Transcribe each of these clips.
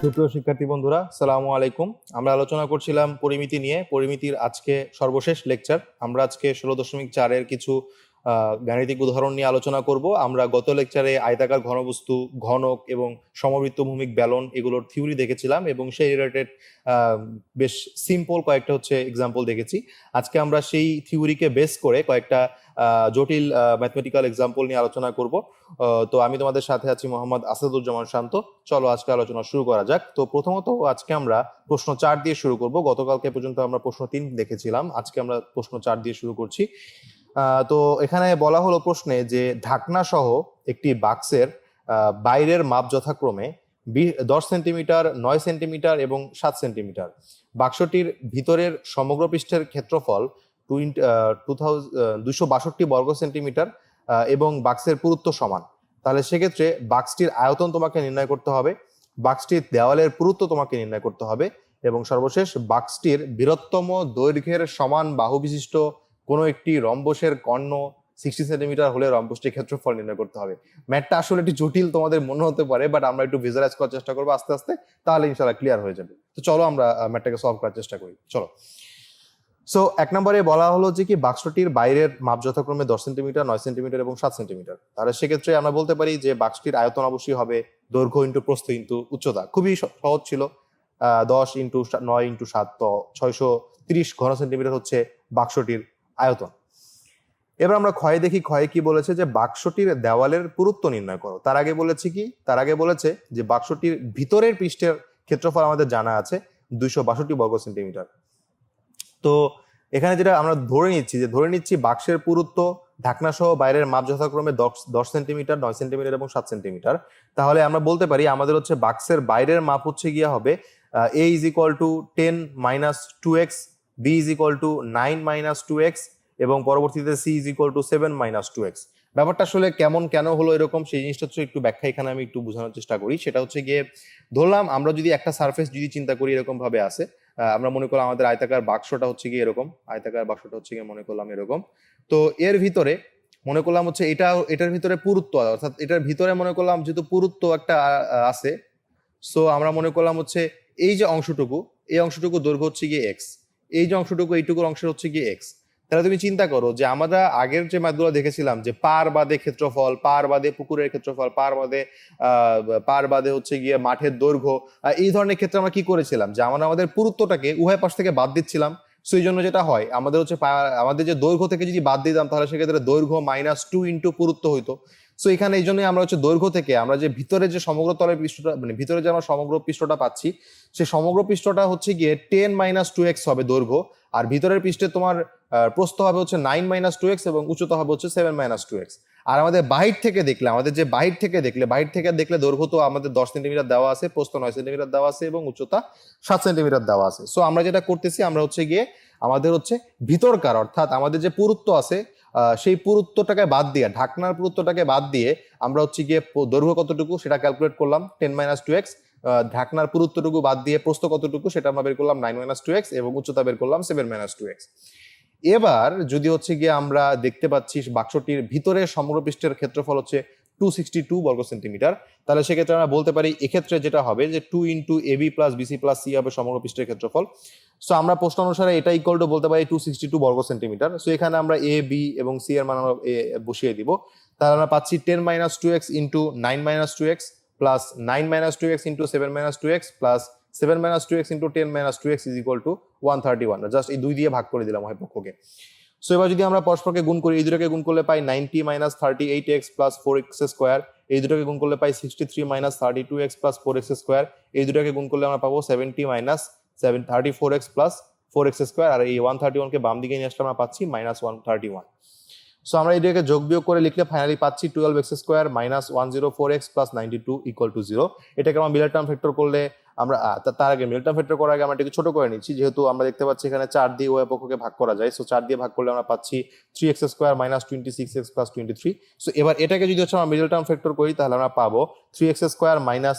সুপ্রিয় শিক্ষার্থী বন্ধুরা, সালামু আলাইকুম। আমরা আলোচনা করছিলাম পরিমিতি নিয়ে। পরিমিতির আজকে সর্বশেষ লেকচার। আমরা আজকে 16.4-এর কিছু গাণিতিক উদাহরণ নিয়ে আলোচনা করব। আমরা গত লেকচারে আয়তাকার ঘনবস্তু, ঘনক এবং সমবৃত্ত ভূমিক ব্যালন এগুলোর থিওরি দেখেছিলাম এবং সেই রিলেটেড বেশ সিম্পল কয়েকটা এক্সাম্পল দেখেছি। আজকে আমরা সেই থিওরিকে বেস করে কয়েকটা জটিল ম্যাথমেটিক্যাল এক্সাম্পল নিয়ে আলোচনা করব। তো আমি তোমাদের সাথে আছি মোহাম্মদ আসাদুজ্জামান শান্ত। চলো আজকে আলোচনা শুরু করা যাক। তো প্রথমত আজকে আমরা প্রশ্ন 4 দিয়ে শুরু করব। গতকালকে পর্যন্ত আমরা প্রশ্ন 3 দেখেছিলাম, আজকে আমরা প্রশ্ন 4 দিয়ে শুরু করছি। তো এখানে বলা হলো প্রশ্নে যে ঢাকনা সহ একটি বাক্সের বাইরের মাপ যথাক্রমে 10 সেন্টিমিটার, 9 সেন্টিমিটার এবং 7 সেন্টিমিটার। বাক্সটির ভিতরের সমগ্র পৃষ্ঠের ক্ষেত্রফল 262 বর্গ সেন্টিমিটার এবং বাক্সের পুরুত্ব সমান। তাহলে সেক্ষেত্রে বাক্সটির আয়তন তোমাকে নির্ণয় করতে হবে, বাক্সটির দেওয়ালের পুরুত্ব তোমাকে নির্ণয় করতে হবে এবং সর্বশেষ বাক্সটির বৃহত্তম দৈর্ঘ্যের সমান বাহু বিশিষ্ট কোনো একটি রম্বসের কর্ণ 60 সেন্টিমিটার হলে রম্বসটির ক্ষেত্রফল নির্ণয় করতে হবে। ম্যাথটা আসলে একটু জটিল তোমাদের মনে হতে পারে, বাট আমরা একটু ভিজুয়ালাইজ করার চেষ্টা করবো আস্তে আস্তে, তাহলে ইনশাআল্লাহ ক্লিয়ার হয়ে যাবে। তো চলো আমরা ম্যাথটাকে সলভ করার চেষ্টা করি। চলো। সো 1 নম্বরে বলা হলো যে কি বাক্সটির বাইরের মাপ যথাক্রমে 10 সেন্টিমিটার, 9 সেন্টিমিটার এবং 7 সেন্টিমিটার। তাহলে সেক্ষেত্রে আমরা বলতে পারি যে বাক্সটির আয়তন অবশ্যই হবে দৈর্ঘ্য ইন্টু প্রস্থ ইন্টু উচ্চতা। খুবই সহজ ছিল। 10 ইন্টু 9 ইন্টু 7, তো 630 ঘন সেন্টিমিটার হচ্ছে বাক্সটির আয়তন। এবার আমরা ক্ষয়ে দেখি, ক্ষয়ে কি বলেছে যে বাক্সটির দেওয়ালের পুরুত্ব নির্ণয় করো। তার আগে বলেছে যে বাক্সটির ভিতরের পৃষ্ঠের ক্ষেত্রফল আমাদের জানা আছে 262 বর্গ সেন্টিমিটার। তো এখানে যেটা আমরা ধরে নিচ্ছি বাক্সের পুরুত্ব ঢাকনা সহ বাইরের মাপ যথাক্রমে 10 সেন্টিমিটার, 9 সেন্টিমিটার এবং 7 সেন্টিমিটার। তাহলে আমরা বলতে পারি আমাদের বাক্সের বাইরের মাপ গিয়ে হবে a is equal to 10 minus 2x, b is equal to 9 minus 2x এবং পরবর্তীতে c is equal to 7 minus 2x। ব্যাপারটা আসলে কেন হলো এরকম, সেই জিনিসটা একটু ব্যাখ্যা এখানে আমি একটু বোঝানোর চেষ্টা করি। সেটা গিয়ে ধরলাম আমরা যদি একটা সারফেস যদি চিন্তা করি এরকম ভাবে আছে, আমরা মনে করলাম আমাদের আয়তাকার বাক্সটা গিয়ে এরকম, আয়তাকার বাক্সটা গিয়ে মনে করলাম এরকম। তো এর ভিতরে মনে করলাম এটার ভিতরে পুরুত্ব, অর্থাৎ এটার ভিতরে মনে করলাম যেহেতু পুরুত্ব একটা আছে, সো আমরা মনে করলাম এই যে অংশটুকু, এই অংশটুকু দৈর্ঘ্য গিয়ে এক্স, এই যে অংশটুকু এইটুকুর অংশ গিয়ে এক্স। তাহলে তুমি চিন্তা করো যে আমরা আগের যে ম্যাথগুলো দেখেছিলাম যে পার বাদে ক্ষেত্রফল, পার বাদে পুকুরের ক্ষেত্রফল, পার বাদে গিয়ে মাঠের দৈর্ঘ্য, এই ধরনের ক্ষেত্রে আমরা কি করেছিলাম যে আমরা আমাদের পুরুত্বটাকে উভয় পাশ থেকে বাদ দিচ্ছিলাম। সো এই জন্য যেটা হয় আমাদের আমাদের যে দৈর্ঘ্য থেকে যদি বাদ দিতাম তাহলে সেক্ষেত্রে দৈর্ঘ্য -2 ইন্টু পুরুত্ব হইতো। সো এখানে এই জন্যই আমরা দৈর্ঘ্য থেকে আমরা যে ভিতরে যে সমগ্র তলের পৃষ্ঠটা, মানে ভিতরে যে আমরা সমগ্র পৃষ্ঠটা পাচ্ছি, সেই সমগ্র পৃষ্ঠটা গিয়ে 10 - 2x হবে দৈর্ঘ্য, আর ভিতরের পৃষ্ঠে তোমার প্রস্থ হবে 9 - 2x এবং উচ্চতা হবে 7 - 2x। আর আমাদের বাহির থেকে দেখলে দৈর্ঘ্য তো আমাদের 10 সেন্টিমিটার দেওয়া আছে, প্রস্থ 9 সেন্টিমিটার দেওয়া আছে এবং উচ্চতা 7 সেন্টিমিটার দেওয়া আছে। সো আমরা যেটা করতেছি আমরা গিয়ে আমাদের ভিতরকার, অর্থাৎ আমাদের যে পুরুত্ব আছে সেই পুরুত্বটাকে বাদ দিয়ে, ঢাকনার পুরুত্বটাকে বাদ দিয়ে আমরা গিয়ে দৈর্ঘ্য কতটুকু সেটা ক্যালকুলেট করলাম 10 - 2x, ঢাকনার পুরুত্বটুকু বাদ দিয়ে প্রস্থ কতটুকু সেটা আমরা বের করলাম 9 - 2x এবং উচ্চতা বের করলাম 7 - 2x। এবার যদি গিয়ে আমরা দেখতে পাচ্ছি বাক্সটির ভিতরে সমগ্র পৃষ্ঠের ক্ষেত্রফল 262 বর্গ সেন্টিমিটার, তাহলে সেক্ষেত্রে আমরা বলতে পারি এক্ষেত্রে যেটা হবে যে 2 into AB plus BC plus C হবে সমগ্র পৃষ্ঠের ক্ষেত্রফল। সো আমরা প্রশ্ন অনুসারে এটা ইকুয়াল টু বলতে পারি 262 বর্গ সেন্টিমিটার। সো এখানে আমরা A, B এবং C এর মান আমরা বসিয়ে দিব। তাহলে আমরা পাচ্ছি 10 - 2x into 9 - 2x plus 9 - 2x into 7 - 2x plus 7 - 2x into 10 - 2x is equal two 131। Just এই 2 দিয়ে ভাগ করে দিলাম উভয় পক্ষকে। সো এবার যদি আমরা পরস্পরকে গুণ করি, এই দুটোকে গুণ করলে পাই 90 - 38x প্লাস 4x স্কোয়ার, এই দুটোকে গুণ করলে পাই 63 - 32x প্লাস 4x স্কোয়ার, এই দুটোকে গুণ করলে আমরা পাবো 70 - 34x প্লাস 4x স্কোয়ার, আর এই 131 কে বাম দিকে নিয়ে আসলে আমরা পাচ্ছি -131। সো আমরা এই দুটোকে যোগ বিয়োগ করে লিখলে ফাইনালি পাচ্ছি 12x square minus 104x plus 92 equal to 0। এটাকে আমরা মিডল টার্ম ফ্যাক্টর করলে আমরা তার আগে মিডল টার্ম ফ্যাক্টর করার আগে আমরা এটাকে ছোট করে নিচ্ছি, যেহেতু আমরা দেখতে পাচ্ছি এখানে 4 দিয়ে উভয় পক্ষকে ভাগ করা যায়। সো 4 দিয়ে ভাগ করলে আমরা পাচ্ছি 3x square minus 26x plus 23। So এবার এটাকে যদি আমরা মিডল টার্ম ফ্যাক্টর করি তাহলে আমরা পাবো 3x square minus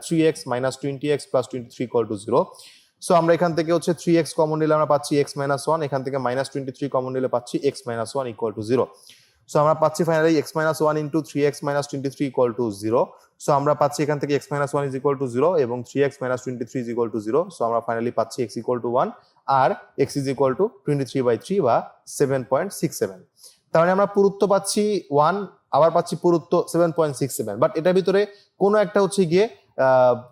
3x minus 20x plus 23 equal to 0। So আমরা এখান থেকে 3x কমন নিলে আমরা পাচ্ছি x - 1, এখান থেকে -23 কমন নিলে পাচ্ছি x - 1 ইকুয়াল টু 0। সো আমরা পাচ্ছি finally x minus one into 3x minus 23 equal to 0। So আমরা পাচ্ছি এখান থেকে x minus one is equal to 0 এবং 3x minus 23 is equal to 0। So আমরা ফাইনালি পাচ্ছি x ইকুয়াল টু 1 আর x ইজ ইকুয়াল টু 23/3 বা 7.67। তাহলে আমরা পুরুত্ব পাচ্ছি 1, আবার পাচ্ছি পুরুত্ব 7.67, বাট এটার ভিতরে কোনো একটা হচ্ছে গিয়ে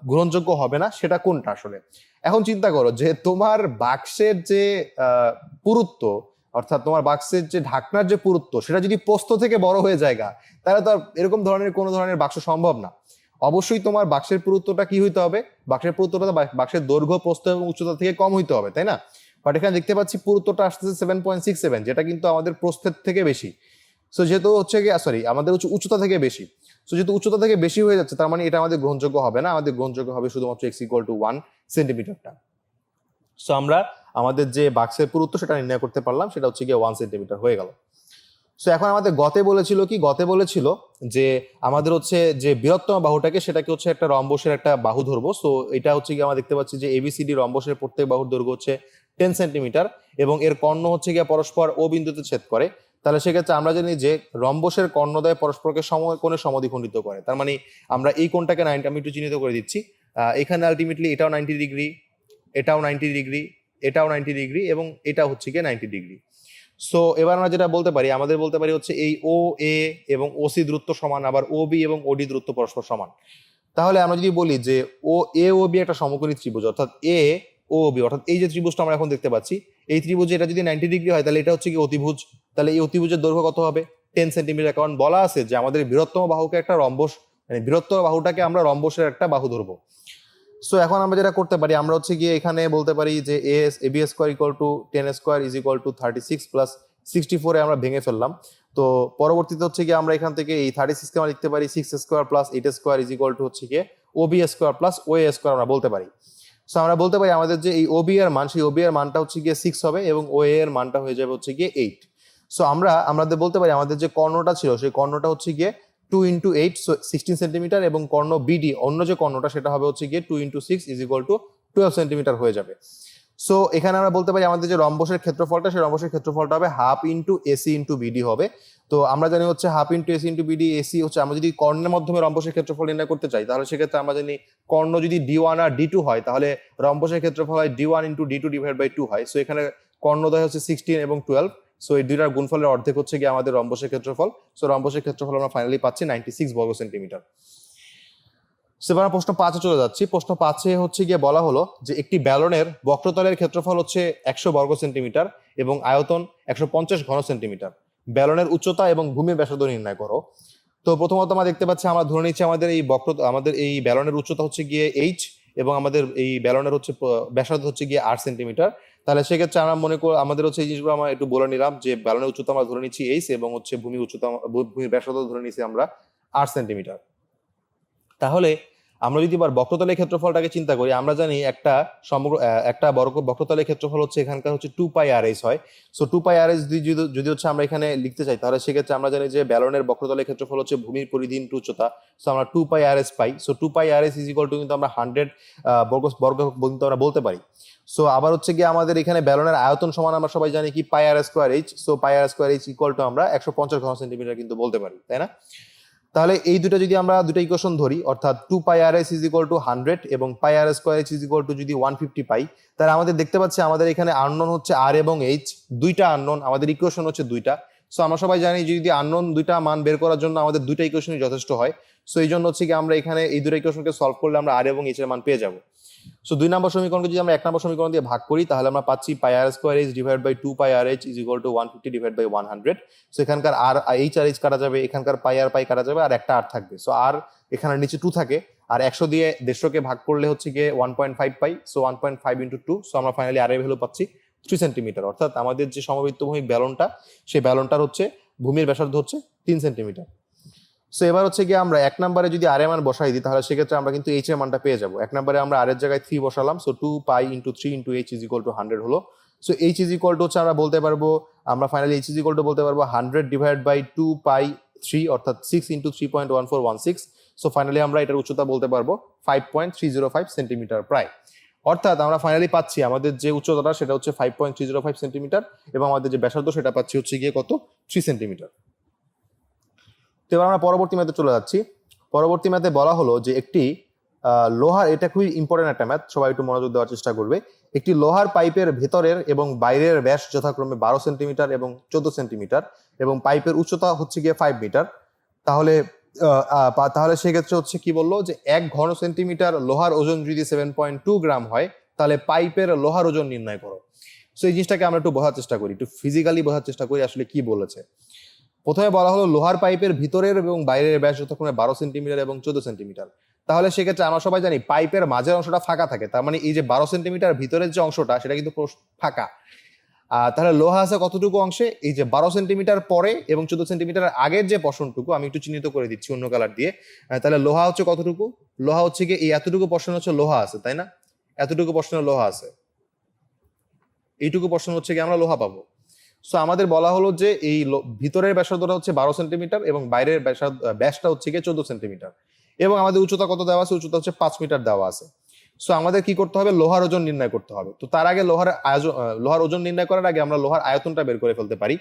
গ্রহণযোগ্য হবে না, সেটা কোনটা আসলে? এখন চিন্তা করো যে তোমার বাক্সের যে পুরুত্ব, অর্থাৎ তোমার বাক্সের যে ঢাকনার যে পুরুত্ব, সেটা যদি প্রস্থ থেকে বড় হয়ে যায় তাহলে তো আর এরকম ধরনের কোনো ধরনের বাক্স সম্ভব না। অবশ্যই তোমার বাক্সের পুরুত্বটা কি হইতে হবে? বাক্সের পুরুত্বটা বাক্সের দৈর্ঘ্য, প্রস্থ এবং উচ্চতা থেকে কম হইতে হবে, তাই না? বাট এখানে দেখতে পাচ্ছি পুরুত্বটা আসতেছে 7.67, যেটা কিন্তু আমাদের প্রস্থের থেকে বেশি। সো যেহেতু হচ্ছে গিয়ে আমাদের উচ্চতা থেকে বেশি, সো যেহেতু উচ্চতা থেকে বেশি হয়ে যাচ্ছে, তার মানে এটা আমাদের গ্রহণযোগ্য হবে না। আমাদের গ্রহণযোগ্য হবে শুধুমাত্র x ইকুয়াল টু 1 সেন্টিমিটারটা। সো আমরা আমাদের যে বাক্সের পুরুত্ব সেটা নির্ণয় করতে পারলাম, সেটা হচ্ছে গিয়ে 1 সেন্টিমিটার হয়ে গেল। সো এখন আমাদের গতে বলেছিল কি? গতে বলেছিল যে আমাদের হচ্ছে যে বৃহত্তম বাহুটাকে, সেটাকে হচ্ছে একটা রম্বসের একটা বাহু ধরবো। সো এটা হচ্ছে গিয়ে আমরা দেখতে পাচ্ছি যে এবিসিডি রম্বসের প্রত্যেক বাহুর দৈর্ঘ্য হচ্ছে 10 সেন্টিমিটার এবং এর কর্ণ হচ্ছে গিয়ে পরস্পর ও বিন্দুতে ছেদ করে। তাহলে সেক্ষেত্রে আমরা জানি যে রম্বসের কর্ণদ্বয় পরস্পরকে সমকোণে সমদ্বিখণ্ডিত করে। তার মানে আমরা এই কোণটাকে 90, আমি একটু চিহ্নিত করে দিচ্ছি। এখানে আলটিমেটলি এটাও 90 ডিগ্রি, এটাও 90 ডিগ্রি, এটাও 90 ডিগ্রি এবং এটা হচ্ছে গিয়ে 90 ডিগ্রি। সো এবার আমরা যেটা বলতে পারি, আমাদের বলতে পারি হচ্ছে এই ও এ এবং ও সি দূরত্ব সমান, আবার ও বি এবং ওডি দূরত্ব পরস্পর সমান। তাহলে আমরা যদি বলি যে ও এ ও বি একটা সমকোণী ত্রিভুজ, অর্থাৎ এ ও বি, অর্থাৎ এই যে ত্রিভুজটা আমরা এখন দেখতে পাচ্ছি, এই ত্রিভুজে এটা যদি 90 ডিগ্রি হয়, তাহলে এটা হচ্ছে কি অতিভুজ। তাহলে এই অতিভুজের দৈর্ঘ্য কত হবে? 10 সেন্টিমিটার। কারণ বলা আছে যে আমাদের বৃহত্তম বাহুকে একটা রম্বস, মানে বৃহত্তম বাহুটাকে আমরা রম্বসের একটা বাহু ধরবো। সো এখন আমরা যেটা করতে পারি, আমরা হচ্ছে গিয়ে এখানে বলতে পারি যে AB square equal to 10 square is equal to 36 plus 64 আমরা ভেঙে ফেললাম। তো পরবর্তীতে হচ্ছে গিয়ে আমরা এখান থেকে এই 36 কে আমরা লিখতে পারি 6 square plus 8 square is equal two হচ্ছে গিয়ে ওবি স্কোয়ার প্লাস ও এ স্কোয়ার আমরা বলতে পারি। সো আমরা বলতে পারি আমাদের যে এই ওবি এর মান, সেই ওবি এর মানটা হচ্ছে গিয়ে 6 হবে এবং ও এর মানটা হয়ে যাবে হচ্ছে গিয়ে 8। সো আমাদের বলতে পারি আমাদের যে কর্ণটা ছিল, সেই কর্ণটা হচ্ছে গিয়ে 2 ইন্টু 8, সো 16 সেন্টিমিটার, এবং কর্ণ বিডি অন্য যে কর্ণটা সেটা হবে হচ্ছে গিয়ে 2 into 6 is equal two 12 centimetre হয়ে যাবে। সো এখানে আমরা বলতে পারি আমাদের যে রম্বসের ক্ষেত্রফলটা, সেই রম্বসের ক্ষেত্রফলটা হবে half into AC into BD হবে। তো আমরা জানি হচ্ছে half into AC into BD, AC হচ্ছে আমরা যদি কর্ণের মাধ্যমে রম্বসের ক্ষেত্রফল নির্ণয় করতে চাই, তাহলে সেক্ষেত্রে আমরা জানি কর্ণ যদি D1 আর D2 হয়, তাহলে রম্বসের ক্ষেত্রফল হয় D1 into D2 divide by 2 হয়। সো এখানে কর্ণদ্বয় হচ্ছে 16 এবং 12। সো এই দুইটার গুণফলের অর্ধেক হচ্ছে গিয়ে আমাদের রম্বসের ক্ষেত্রফল। সো রম্বসের ক্ষেত্রফল আমরা ফাইনালি পাচ্ছি 96 বর্গ সেন্টিমিটার। সেবার প্রশ্ন 5-এ চলে যাচ্ছি। প্রশ্ন 5-এ হচ্ছে গিয়ে বলা হলো যে একটি ব্যালনের বক্রতলের ক্ষেত্রফল হচ্ছে 100 বর্গ সেন্টিমিটার এবং আয়তন 150 ঘন সেন্টিমিটার। ব্যালনের উচ্চতা এবং ভূমির ব্যাসার্ধ নির্ণয় করো। তো প্রথমত আমরা দেখতে পাচ্ছি, আমরা ধরে নিচ্ছি আমাদের এই ব্যালনের উচ্চতা হচ্ছে গিয়ে h এবং আমাদের এই ব্যালনের হচ্ছে ব্যাসার্ধ হচ্ছে গিয়ে 8 সেন্টিমিটার। তাহলে সেক্ষেত্রে আমরা মনে করি আমাদের হচ্ছে এই জিনিসগুলো আমরা একটু বলে নিলাম যে ব্যালনের উচ্চতা আমরা ধরে নিচ্ছি h এবং হচ্ছে ভূমির ব্যাসার্ধ ধরে নিচ্ছি আমরা 8 সেন্টিমিটার। তাহলে আমরা যদি এবার বক্রতলের ক্ষেত্রফলটাকে চিন্তা করি, আমরা জানি একটা বক্রতলের ক্ষেত্রফল হচ্ছে এখানকার হচ্ছে 2 পাই আর এস হয়। সো 2 পাই আর এস যদি হচ্ছে আমরা এখানে লিখতে চাই, তাহলে সেক্ষেত্রে আমরা জানি যে ব্যালনের বক্রতলের ক্ষেত্রফল হচ্ছে ভূমির পরিধি ইনটু উচ্চতা। সো আমরা 2 পাই আর এস পাই। So 2 pi R S is equal to কিন্তু আমরা 100 বর্গ কিন্তু আমরা বলতে পারি। সো আবার হচ্ছে গিয়ে আমাদের এখানে ব্যালনের আয়তন সমান আমরা সবাই জানি কি pi R square H. So pi R square H equal to আমরা 150 ঘন সেন্টিমিটার কিন্তু বলতে পারি, তাই না? তাহলে এই দুটো যদি আমরা দুটো ইকুয়েশন ধরি, অর্থাৎ 2 pi R S is equal to 100 এবং pi R square H is equal to যদি 150 পাই, তাহলে আমাদের দেখতে পাচ্ছি আমাদের এখানে আননোন হচ্ছে আর এবং এইচ, দুইটা আননোন, আমাদের ইকুয়েশন হচ্ছে দুইটা। সো আমরা সবাই জানি যদি আননোন দুইটা মান বের করার জন্য আমাদের দুইটা ইকুয়েশনই যথেষ্ট হয়। সো এই জন্য হচ্ছে কি আমরা এখানে এই দুটো ইকুয়েশনকে সলভ করলে আমরা আর এবং এইচ এর মান পেয়ে যাবো। সো 2 নম্বর সমীকরণকে যদি আমরা 1 নম্বর সমীকরণ দিয়ে ভাগ করি, তাহলে আমরা পাচ্ছি pi R square H divide by 2 pi R H is equal to 150 divide by 100। So এখানকার আর এইচ আর এইচ কাটা যাবে, এখানকার পাই আর পাই কাটা যাবে, আর একটা আর থাকবে। সো আর এখানে নিচে 2 থাকে, আর 100 দিয়ে 150কে ভাগ করলে হচ্ছে গিয়ে 1.5 পাই। So 1.5 into 2। সো আমরা ফাইনালি আর এর ভ্যালু পাচ্ছি 3 সেন্টিমিটার। অর্থাৎ আমাদের যে সমবৃত্তভূমিক ব্যালনটা, সেই ব্যালনটার হচ্ছে ভূমির ব্যাসার্ধ হচ্ছে 3 সেন্টিমিটার। সো এবার হচ্ছে গিয়ে আমরা 1 নম্বরে যদি আর এর মান বসাই দিই, তাহলে সেক্ষেত্রে আমরা কিন্তু এইচ এর মানটা পেয়ে যাবো। 1 নম্বরে আমরা আর এর জায়গায় 3 বসালাম। So 2 pi into 3 into H is equal to 100 হলো। So H is equal two হচ্ছে আমরা বলতে পারবো, আমরা finally H is equal two বলতে পারবো 100 ডিভাইড বাই 2 পাই 3, অর্থাৎ 6 ইন্টু 3.1416। সো ফাইনালি আমরা এটার উচ্চতা বলতে পারবো 5.305 সেন্টিমিটার প্রায়। অর্থাৎ আমরা ফাইনালি পাচ্ছি আমাদের যে উচ্চতাটা সেটা হচ্ছে 5.305 সেন্টিমিটার এবং আমাদের যে ব্যাসার্ধ সেটা পাচ্ছি হচ্ছে গিয়ে কত, 3 সেন্টিমিটার। তো এবার আমরা পরবর্তী ম্যাথে চলে যাচ্ছি। পরবর্তী ম্যাথে বলা হলো যে একটি লোহার, এটা খুবই ইম্পর্টেন্ট একটা ম্যাথ, সবাই একটু মনোযোগ দেওয়ার চেষ্টা করবে। একটি লোহার পাইপের ভেতরের এবং বাইরের ব্যাস যথাক্রমে 12 সেন্টিমিটার এবং 14 সেন্টিমিটার এবং পাইপের উচ্চতা হচ্ছে গিয়ে 5 মিটার। তাহলে তাহলে সেক্ষেত্রে হচ্ছে কি বললো যে 1 ঘন সেন্টিমিটার লোহার ওজন যদি 7.2 গ্রাম হয়, তাহলে পাইপের লোহার ওজন নির্ণয় করো। সো এই জিনিসটাকে আমরা একটু বোঝার চেষ্টা করি, একটু ফিজিক্যালি বোঝার চেষ্টা করি আসলে কি বলেছে। প্রথমে বলা হলো লোহার পাইপের ভিতরের এবং বাইরের ব্যাস যথাক্রমে 12 সেন্টিমিটার এবং 14 সেন্টিমিটার। তাহলে সেক্ষেত্রে আমরা সবাই জানি পাইপের মাঝের অংশটা ফাঁকা থাকে, তার মানে এই যে 12 সেন্টিমিটার ভিতরের যে অংশটা সেটা কিন্তু ফাঁকা। তাহলে লোহা আছে কতটুকু অংশে, এই যে 12 সেন্টিমিটার পরে এবং 14 সেন্টিমিটার আগের যে পশনটুকু, আমি একটু চিহ্নিত করে দিচ্ছি অন্য কালার দিয়ে। তাহলে লোহা হচ্ছে কতটুকু, লোহা হচ্ছে কি এই এতটুকু পশন হচ্ছে লোহা আছে, তাই না? এতটুকু পশনে লোহা আছে, এইটুকু পশন হচ্ছে কি আমরা লোহা পাবো। সো আমাদের বলা হলো যে এই ভিতরের ব্যাসার্ধটা হচ্ছে 12 সেন্টিমিটার এবং বাইরের ব্যাসটা হচ্ছে গিয়ে 14 সেন্টিমিটার এবং আমাদের উচ্চতা কত দেওয়া আছে, উচ্চতা হচ্ছে 5 মিটার দেওয়া আছে। সো আমাদের কি করতে হবে, লোহার ওজন নির্ণয় করতে হবে। তো তার আগে লোহার ওজন নির্ণয় করার আগে আমরা লোহার আয়তনটা বের করে ফেলতে পারি।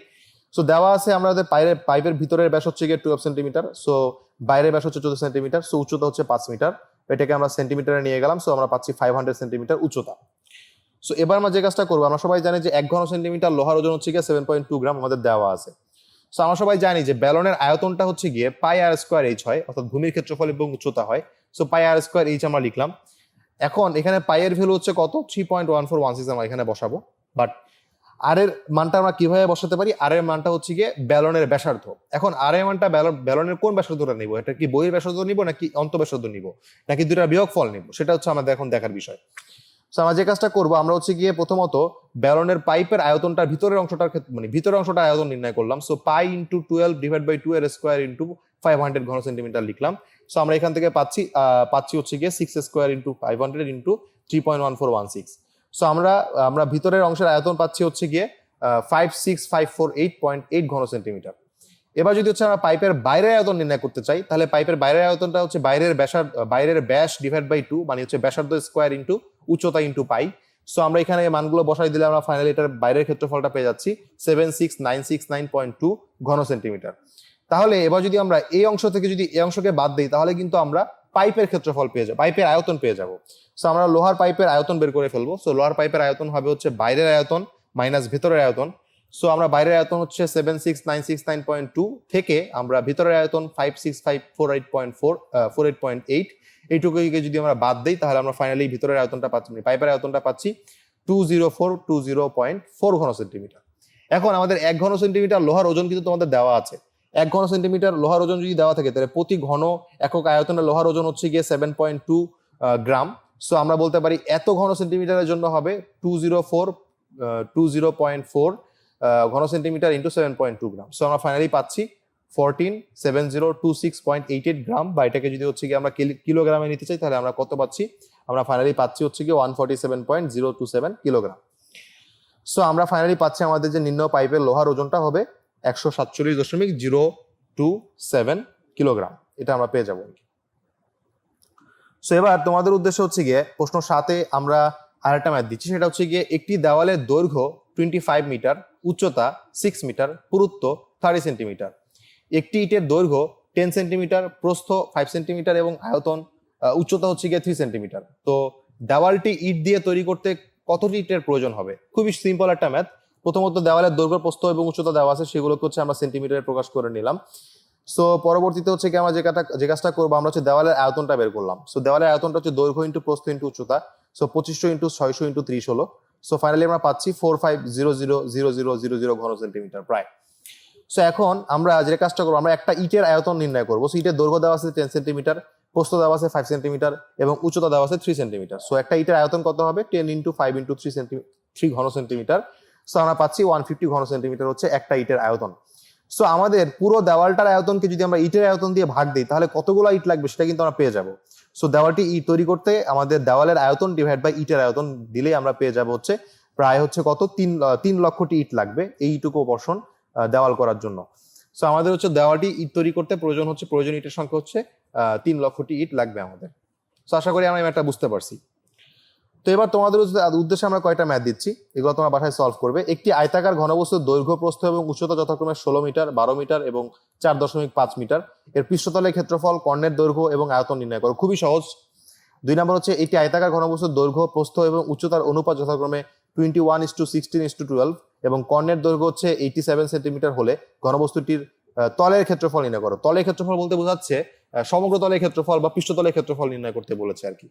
সো দেওয়া আছে আমাদের পাইপের ভিতরের ব্যাস হচ্ছে গিয়ে 12 সেন্টিমিটার, সো বাইরের ব্যাস হচ্ছে 14 সেন্টিমিটার, সো উচ্চতা হচ্ছে 5 মিটার। এটাকে আমরা সেন্টিমিটারে নিয়ে গেলাম, সো আমরা পাচ্ছি 500 সেন্টিমিটার উচ্চতা। সো এবার আমরা যে কাজটা করবো, আমরা সবাই জানি যে 1 ঘন সেন্টিমিটার লোহার ওজন হচ্ছে গিয়ে 7.2 গ্রাম আমাদের দেওয়া আছে। সো আমরা সবাই জানি যে ব্যালনের আয়তনটা হচ্ছে গিয়ে পাই আর স্কোয়ার এইচ হয়, অর্থাৎ ভূমির ক্ষেত্রফল এবং উচ্চতা হয়। So pi R square H আমরা লিখলাম। এখন এখানে পাই এর ভ্যালু হচ্ছে কত, 3.1416 আমরা এখানে বসাবো। বাট আর এর মানটা আমরা কিভাবে বসাতে পারি, আর এর মানটা হচ্ছে গিয়ে ব্যালনের ব্যাসার্ধ। এখন আর এর মানটা ব্যালনের কোন ব্যাসার্ধটা নিব, এটা কি বহির ব্যাসার্ধ নিব নাকি অন্তঃব্যাসার্ধ নিব নাকি দুটার বিয়োগফল নিব, সেটা হচ্ছে আমাদের এখন দেখার বিষয়। আমরা যে কাজটা করবো, আমরা হচ্ছে গিয়ে প্রথমত ব্যালনের পাইপের আয়তনটা ভিতরের অংশটার ক্ষেত্রে মানে ভিতরের অংশটার আয়তন নির্ণয় করলাম। So pi into 12 divide by 2 এর স্কোয়ার ইন্টু 500 ঘন সেন্টিমিটার লিখলাম। সো আমরা এখান থেকে পাচ্ছি হচ্ছে গিয়ে 6 স্কোয়ার ইন্টু 500 ইন্টু 3.1416। সো আমরা ভিতরের অংশের আয়তন পাচ্ছি হচ্ছে গিয়ে 56548.8 ঘন সেন্টিমিটার। এবার যদি হচ্ছে আমরা পাইপের বাইরের আয়তন নির্ণয় করতে চাই, তাহলে পাইপের বাইরের আয়তনটা হচ্ছে বাইরের ব্যাস ডিভাইড বাই 2, মানে হচ্ছে ব্যাসার্ধ স্কোয়ার ইন্টু উচ্চতা ইন্টু পাই। সো আমরা এখানে মানগুলো বসাই দিলে আমরা ফাইনালি এটার বাইরের ক্ষেত্রফলটা পেয়ে যাচ্ছি 76969.2 ঘন সেন্টিমিটার। তাহলে এবার যদি আমরা এই অংশ থেকে যদি এই অংশকে বাদ দিই, তাহলে কিন্তু আমরা পাইপের ক্ষেত্রফল পেয়ে যাবো, পাইপের আয়তন পেয়ে যাবো। সো আমরা লোহার পাইপের আয়তন বের করে ফেলবো। সো লোহার পাইপের আয়তন হবে হচ্ছে বাইরের আয়তন মাইনাস ভেতরের আয়তন। সো আমরা বাইরের আয়তন হচ্ছে 76969.2 থেকে আমরা ভিতরের আয়তন 56548.8 এইটুকুকে যদি আমরা বাদ দিই, তাহলে আমরা ফাইনালি ভিতরের আয়তনটা পাচ্ছি, পাইপের আয়তনটা পাচ্ছি 2042.4 ঘন সেন্টিমিটার। এখন আমাদের 1 ঘন সেন্টিমিটার লোহার ওজন কিন্তু তোমাদের দেওয়া আছে। 1 ঘন সেন্টিমিটার লোহার ওজন যদি দেওয়া থাকে, তাহলে প্রতি ঘন একক আয়তনের লোহার ওজন হচ্ছে গিয়ে 7.2 গ্রাম। সো আমরা বলতে পারি এত ঘন সেন্টিমিটারের জন্য হবে 20.4 ঘন সেন্টিমিটার ইন্টু 7.2 গ্রাম। সো আমরা ফাইনালি পাচ্ছি 147026.88 গ্রাম, বা এটাকে যদি হচ্ছে গিয়ে আমরা কিলোগ্রামে নিতে চাই, তাহলে আমরা কত পাচ্ছি, আমরা ফাইনালি পাচ্ছি হচ্ছে গিয়ে 147.027 কিলোগ্রাম। সো আমরা ফাইনালি পাচ্ছি আমাদের যে নিম্ন পাইপের লোহার ওজনটা হবে 147.027 কিলোগ্রাম, এটা আমরা পেয়ে যাবো। সো এবার তোমাদের উদ্দেশ্য হচ্ছে গিয়ে প্রশ্ন 7-এ আমরা আরেকটা ম্যাথ দিচ্ছি, সেটা হচ্ছে গিয়ে একটি দেওয়ালের দৈর্ঘ্য 25 মিটার, উচ্চতা 6 মিটার, পুরুত্ব 30 সেন্টিমিটার। একটি ইটের দৈর্ঘ্য 10 সেন্টিমিটার, প্রস্থ 5 সেন্টিমিটার এবং আয়তন উচ্চতা হচ্ছে গিয়ে 3 সেন্টিমিটার। তো দেওয়ালটি ইট দিয়ে তৈরি করতে কতটি ইটের প্রয়োজন হবে? খুবই সিম্পল একটা ম্যাথ। প্রথমত দেওয়ালের দৈর্ঘ্য, প্রস্থ এবং উচ্চতা দেওয়া আছে, সেগুলোকে হচ্ছে আমরা সেন্টিমিটারে প্রকাশ করে নিলাম। সো পরবর্তীতে হচ্ছে কি আমরা যে কাজটা করবো, আমরা হচ্ছে দেওয়ালের আয়তনটা বের করলাম। সো দেওয়ালের আয়তনটা হচ্ছে দৈর্ঘ্য ইন্টু প্রস্থ ইন্টু উচ্চতা। সো 2500 ইন্টু 600 ইন্টু 30 হলো। সো ফাইনালি আমরা পাচ্ছি 45000000 ঘন সেন্টিমিটার প্রায়। সো এখন আমরা যে কাজটা করবো, আমরা একটা ইটের আয়তন নির্ণয় করবো। সো ইটের দৈর্ঘ্য দেওয়া আছে 10 সেন্টিমিটার, প্রস্থ দেওয়া আছে 5 সেন্টিমিটার এবং উচ্চতা দেওয়া আছে 3 সেন্টিমিটার। সো একটা ইটের আয়তন কত হবে, 10 ইন্টু 5 ইন্টু 3 ঘন সেন্টিমিটার। সো আমরা পাচ্ছি 150 ঘন সেন্টিমিটার হচ্ছে একটা ইটের আয়তন। সো আমাদের পুরো দেওয়ালটার আয়তনকে যদি আমরা ইটের আয়তন দিয়ে ভাগ দিই, তাহলে কতগুলো ইট লাগবে সেটা কিন্তু আমরা পেয়ে যাবো। সো দেওয়ালটি ইট তৈরি করতে আমাদের দেওয়ালের আয়তন ডিভাইড বাই ইটের আয়তন দিলেই আমরা পেয়ে যাবো হচ্ছে প্রায় হচ্ছে কত, 3 লক্ষটি ইট লাগবে এইটুকু পোরশন দেওয়াল করার জন্য। সো আমাদের হচ্ছে দেওয়ালটি ইট তৈরি করতে প্রয়োজন ইটের সংখ্যা হচ্ছে 3 লক্ষটি ইট লাগবে আমাদের। সো আশা করি আমরা এটা বুঝতে পারছি। তো এবার তোমাদের উদ্দেশ্যে আমরা কয়টা ম্যাথ দিচ্ছি, এগুলো তোমরা বাসায় সলভ করবে। একটি আয়তাকার ঘনবস্তুর দৈর্ঘ্য, প্রস্থ এবং উচ্চতা যথাক্রমে 16 মিটার, 12 মিটার এবং 4.5 মিটার। এর পৃষ্ঠতলের ক্ষেত্রফল, কর্ণের দৈর্ঘ্য এবং আয়তন নির্ণয় করো। খুবই সহজ। 2 নম্বর হচ্ছে একটি আয়তাকার ঘনবস্তুর দৈর্ঘ্য, প্রস্থ এবং উচ্চতার অনুপাত যথাক্রমে 21:16:12 এবং কর্ণের দৈর্ঘ্য হচ্ছে 87 সেন্টিমিটার হলে ঘনবস্তুটির তলের ক্ষেত্রফল নির্ণয় করো। তলের ক্ষেত্রফল বলতে বোঝাচ্ছে সমগ্র তলের ক্ষেত্রফল বা পৃষ্ঠতলের ক্ষেত্রফল নির্ণয় করতে বলেছে আর কি।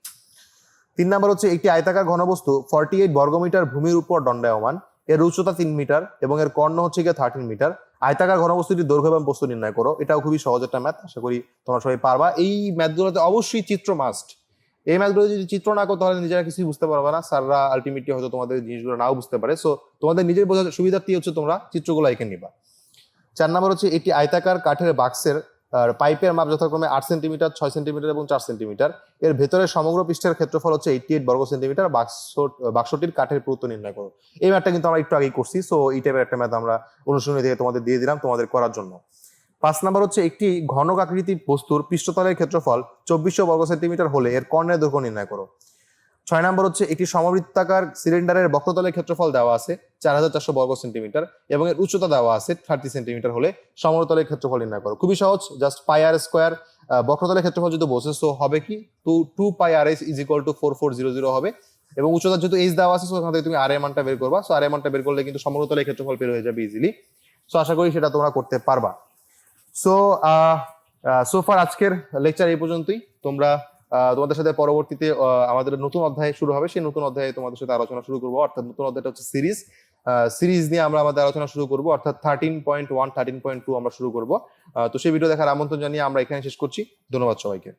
3 নম্বর হচ্ছে একটি আয়তাকার ঘনবস্তু 48 বর্গমিটার ভূমির উপর দণ্ডায়মান, এর উচ্চতা 3 মিটার এবং এর কর্ণ হচ্ছে গিয়ে 13 মিটার। আয়তাকার ঘনবস্তুটির দৈর্ঘ্য এবং প্রস্থ নির্ণয় করো। এটাও খুবই সহজ একটা ম্যাথ, আশা করি তোমরা সবাই পারবা। এই ম্যাথগুলোতে অবশ্যই চিত্র মাস্ট। এই ম্যাথগুলো যদি চিত্র না করো তাহলে নিজেরা কিছুই বুঝতে পারবে না, স্যাররা আলটিমেটলি হয়তো তোমাদের জিনিসগুলো নাও বুঝতে পারে। সো তোমাদের নিজের বোঝার সুবিধার্থে হচ্ছে তোমরা চিত্রগুলো এঁকে নিবা। 4 নম্বর হচ্ছে একটি আয়তাকার কাঠের বাক্সের পাইপের মাপ যথাক্রমে 8 সেন্টিমিটার, 6 সেন্টিমিটার এবং 4 সেন্টিমিটার। এর ভেতরের সমগ্র পৃষ্ঠের ক্ষেত্রফল হচ্ছে 88 বর্গ সেন্টিমিটার। বাক্সটির কাঠের পুরুত্ব নির্ণয় করো। এই ম্যাথটা কিন্তু আমরা একটু আগেই করছি। সো এই টাইপের একটা ম্যাথ আমরা অনুশীলনী থেকে তোমাদের দিয়ে দিলাম তোমাদের করার জন্য। 5 নম্বর হচ্ছে একটি ঘনক আকৃতির বস্তুর পৃষ্ঠতলের ক্ষেত্রফল 2400 বর্গ সেন্টিমিটার হলে এর কর্ণের দৈর্ঘ্য নির্ণয় করো। 6 নম্বর হচ্ছে একটি সমবৃত্তাকার সিলিন্ডারের বক্রতলের ক্ষেত্রফল দেওয়া আছে 4400 বর্গ সেন্টিমিটার এবং এর উচ্চতা দেওয়া আছে 30 সেন্টিমিটার হলে সমতলের ক্ষেত্রফল নির্ণয় করো। খুবই সহজ, জাস্ট পাই আর স্কোয়ার বক্রতলের ক্ষেত্রফল যদি বসে, সো হবে কি 2 pi R S is equal two 4400 হবে এবং উচ্চতা যেহেতু এইচ দেওয়া আছে, সো এখান থেকে তুমি আর এর মানটা বের করবা। সো আর এর মানটা বের করলে কিন্তু সমতলের ক্ষেত্রফল বের হয়ে যাবে ইজিলি। সো আশা করি সেটা তোমরা করতে পারবা। সো ফার আজকের লেকচার এই পর্যন্তই। তোমাদের সাথে পরবর্তীতে আমাদের নতুন অধ্যায় শুরু হবে, সেই নতুন অধ্যায়ে তোমাদের সাথে আলোচনা শুরু করবো। অর্থাৎ নতুন অধ্যায়টা হচ্ছে সিরিজ নিয়ে আমরা আমাদের আলোচনা শুরু করবো, অর্থাৎ 13.1 13.2 আমরা শুরু করবো। তো সেই ভিডিও দেখার আমন্ত্রণ জানিয়ে আমরা এখানে শেষ করছি। ধন্যবাদ সবাইকে।